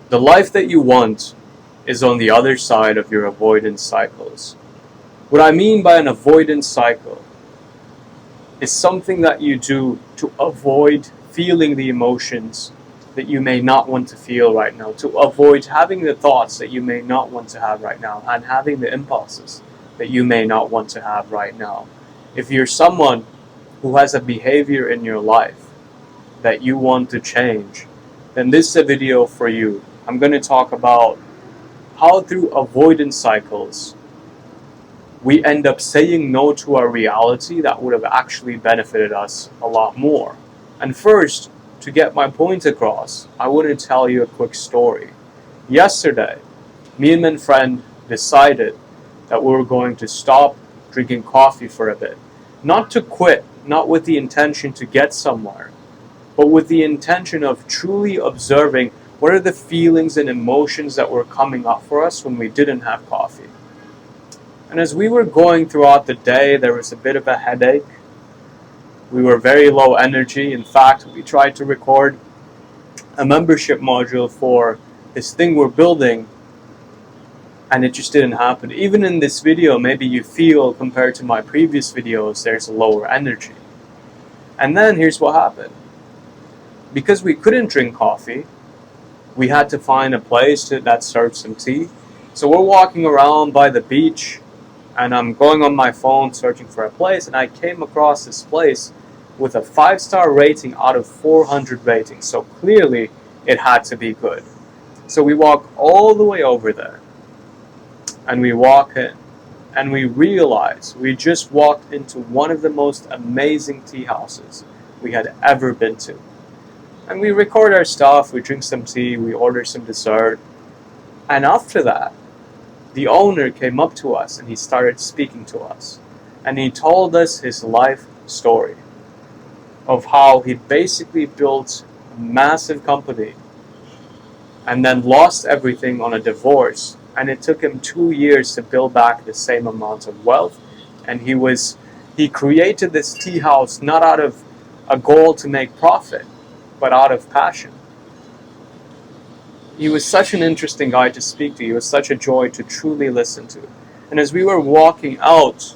The life that you want is on the other side of your avoidance cycles. What I mean by an avoidance cycle is something that you do to avoid feeling the emotions that you may not want to feel right now, to avoid having the thoughts that you may not want to have right now, and having the impulses that you may not want to have right now. If you're someone who has a behavior in your life that you want to change, then this is a video for you. I'm going to talk about how through avoidance cycles we end up saying no to our reality that would have actually benefited us a lot more. And first, to get my point across, I want to tell you a quick story. Yesterday, me and my friend decided that we were going to stop drinking coffee for a bit. Not to quit, not with the intention to get somewhere, but with the intention of truly observing what are the feelings and emotions that were coming up for us when we didn't have coffee. And as we were going throughout the day, there was a bit of a headache. We were very low energy. In fact, we tried to record a membership module for this thing we're building, and it just didn't happen. Even in this video, maybe you feel, compared to my previous videos, there's a lower energy. And then here's what happened. Because we couldn't drink coffee, we had to find a place that served some tea. So we're walking around by the beach, and I'm going on my phone searching for a place, and I came across this place with a 5-star rating out of 400 ratings. So clearly it had to be good. So we walk all the way over there, and we walk in, and we realize we just walked into one of the most amazing tea houses we had ever been to. And we record our stuff, we drink some tea, we order some dessert, and after that, the owner came up to us and he started speaking to us. And he told us his life story of how he basically built a massive company and then lost everything on a divorce. And it took him 2 years to build back the same amount of wealth. And he created this tea house not out of a goal to make profit, but out of passion. He was such an interesting guy to speak to. He was such a joy to truly listen to. And as we were walking out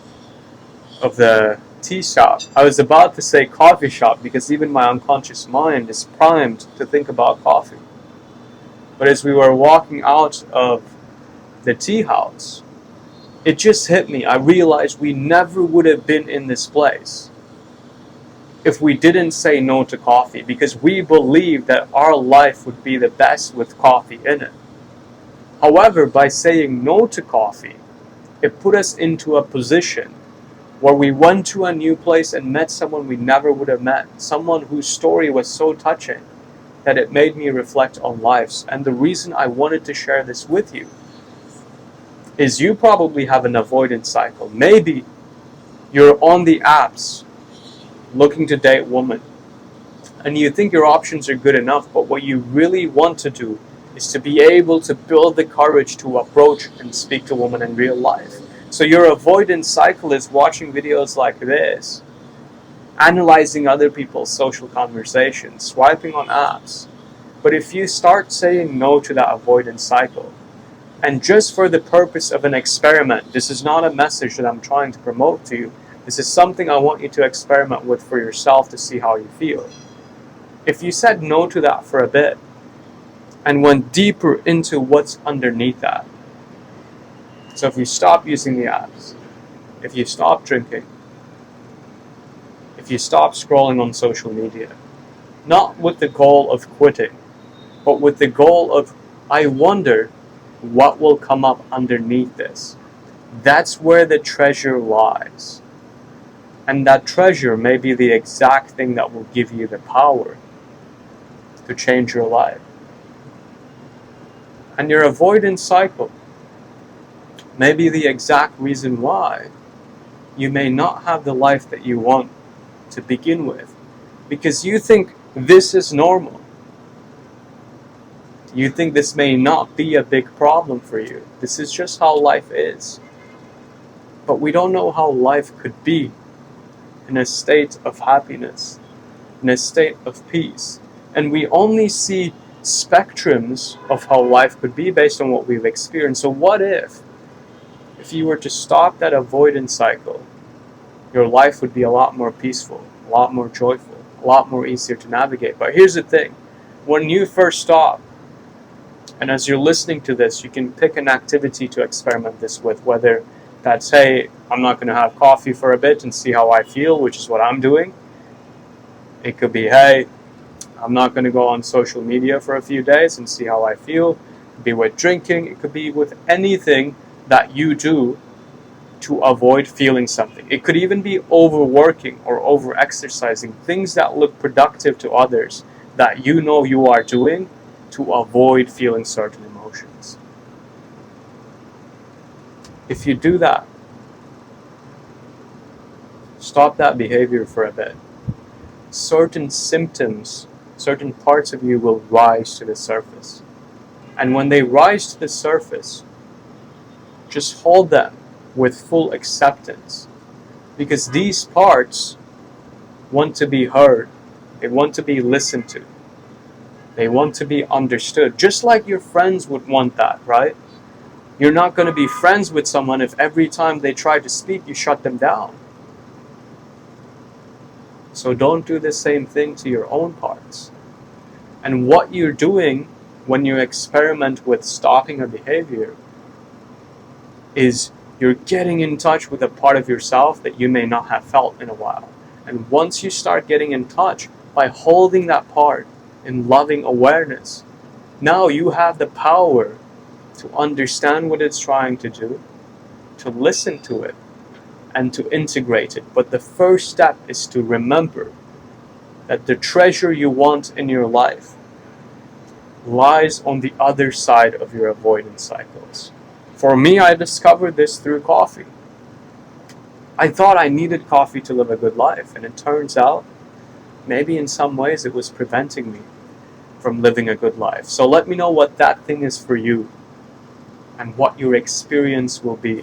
of the tea shop, I was about to say coffee shop because even my unconscious mind is primed to think about coffee. But as we were walking out of the tea house, it just hit me. I realized we never would have been in this place if we didn't say no to coffee, because we believed that our life would be the best with coffee in it. However, by saying no to coffee, it put us into a position where we went to a new place and met someone we never would have met, someone whose story was so touching that it made me reflect on lives. And the reason I wanted to share this with you is you probably have an avoidance cycle. Maybe you're on the apps looking to date women, and you think your options are good enough, but what you really want to do is to be able to build the courage to approach and speak to women in real life. So your avoidance cycle is watching videos like this, analyzing other people's social conversations, swiping on apps. But if you start saying no to that avoidance cycle, and just for the purpose of an experiment, this is not a message that I'm trying to promote to you, this is something I want you to experiment with for yourself to see how you feel. If you said no to that for a bit and went deeper into what's underneath that, so if you stop using the apps, if you stop drinking, if you stop scrolling on social media, not with the goal of quitting, but with the goal of, I wonder what will come up underneath this. That's where the treasure lies. And that treasure may be the exact thing that will give you the power to change your life. And your avoidance cycle may be the exact reason why you may not have the life that you want to begin with. Because you think this is normal. You think this may not be a big problem for you. This is just how life is. But we don't know how life could be in a state of happiness, in a state of peace. And we only see spectrums of how life could be based on what we've experienced. So what if you were to stop that avoidance cycle, your life would be a lot more peaceful, a lot more joyful, a lot more easier to navigate. But here's the thing, when you first stop, and as you're listening to this, you can pick an activity to experiment this with, whether that's, hey, I'm not going to have coffee for a bit and see how I feel, which is what I'm doing. It could be, hey, I'm not going to go on social media for a few days and see how I feel. It could be with drinking. It could be with anything that you do to avoid feeling something. It could even be overworking or over-exercising, things that look productive to others that you know you are doing to avoid feeling certain emotions. If you do that, stop that behavior for a bit, certain symptoms, certain parts of you will rise to the surface. And when they rise to the surface, just hold them with full acceptance, because these parts want to be heard, they want to be listened to, they want to be understood, just like your friends would want that, right? You're not going to be friends with someone if every time they try to speak you shut them down. So don't do the same thing to your own parts. And what you're doing when you experiment with stopping a behavior is you're getting in touch with a part of yourself that you may not have felt in a while. And once you start getting in touch by holding that part in loving awareness, now you have the power to understand what it's trying to do, to listen to it, and to integrate it. But the first step is to remember that the treasure you want in your life lies on the other side of your avoidance cycles. For me, I discovered this through coffee. I thought I needed coffee to live a good life, and it turns out maybe in some ways it was preventing me from living a good life. So let me know what that thing is for you and what your experience will be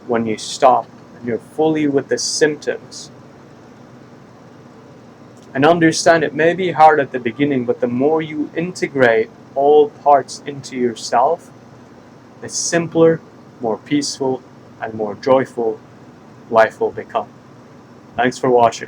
when you stop and you're fully with the symptoms. And understand it may be hard at the beginning, but the more you integrate all parts into yourself, the simpler, more peaceful, and more joyful life will become. Thanks for watching.